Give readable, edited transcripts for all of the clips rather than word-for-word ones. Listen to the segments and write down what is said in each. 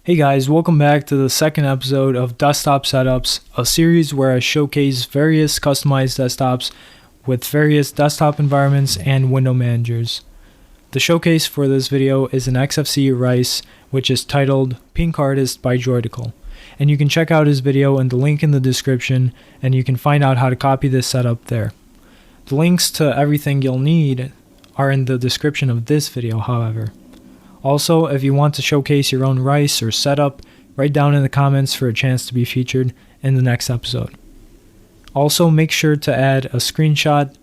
Hey guys, welcome back to the second episode of Desktop Setups, a series where I showcase various customized desktops with various desktop environments and window managers. The showcase for this video is an XFCE Rice, which is titled Pink Artist by Droidical. And you can check out his video in the link in the description, and you can find out how to copy this setup there. The links to everything you'll need are in the description of this video, however. Also, if you want to showcase your own Rice or setup, write down in the comments for a chance to be featured in the next episode. Also, make sure to add a screenshot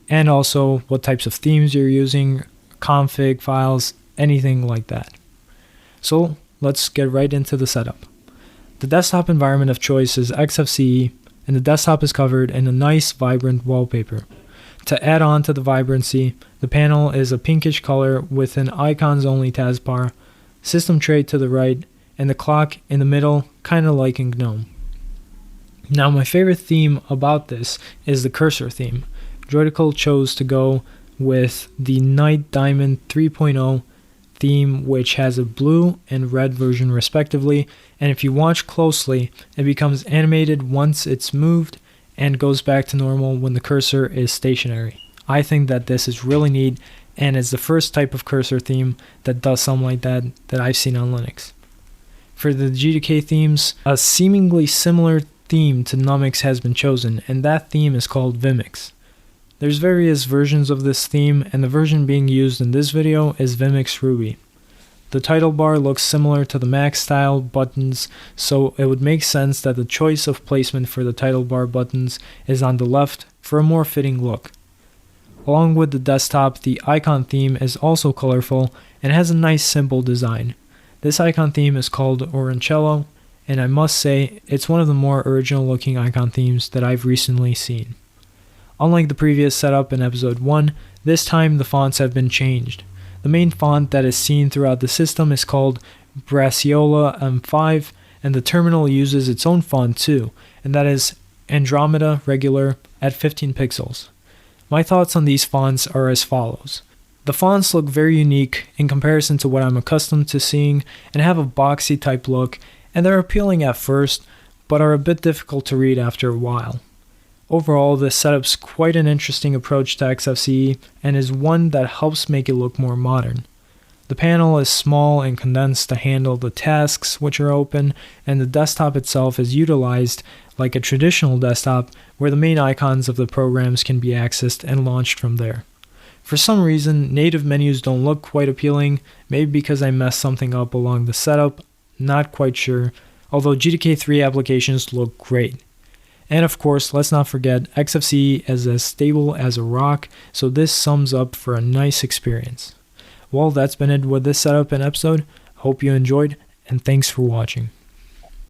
and also what types of themes you're using, config files, anything like that. So, let's get right into the setup. The desktop environment of choice is XFCE, and the desktop is covered in a nice vibrant wallpaper. To add on to the vibrancy, the panel is a pinkish color with an icons-only taskbar, system tray to the right, and the clock in the middle, kinda like in GNOME. Now my favorite theme about this is the cursor theme. Droidical chose to go with the Night Diamond 3.0 theme, which has a blue and red version respectively, and if you watch closely, it becomes animated once it's moved and goes back to normal when the cursor is stationary. I think that this is really neat, and it's the first type of cursor theme that does something like that I've seen on Linux. For the GTK themes, a seemingly similar theme to Numix has been chosen, and that theme is called Vimix. There's various versions of this theme, and the version being used in this video is Vimix Ruby. The title bar looks similar to the Mac style buttons, so it would make sense that the choice of placement for the title bar buttons is on the left for a more fitting look. Along with the desktop, the icon theme is also colorful and has a nice simple design. This icon theme is called Orancello, and I must say it's one of the more original looking icon themes that I've recently seen. Unlike the previous setup in episode 1, this time the fonts have been changed. The main font that is seen throughout the system is called Braciola M5, and the terminal uses its own font too, and that is Andromeda Regular at 15 pixels. My thoughts on these fonts are as follows. The fonts look very unique in comparison to what I'm accustomed to seeing and have a boxy type look, and they're appealing at first, but are a bit difficult to read after a while. Overall, this setup's quite an interesting approach to XFCE and is one that helps make it look more modern. The panel is small and condensed to handle the tasks which are open, and the desktop itself is utilized like a traditional desktop where the main icons of the programs can be accessed and launched from there. For some reason, native menus don't look quite appealing, maybe because I messed something up along the setup, not quite sure, although GTK3 applications look great. And of course, let's not forget, XFCE is as stable as a rock, so this sums up for a nice experience. Well, that's been it with this setup and episode. Hope you enjoyed, and thanks for watching.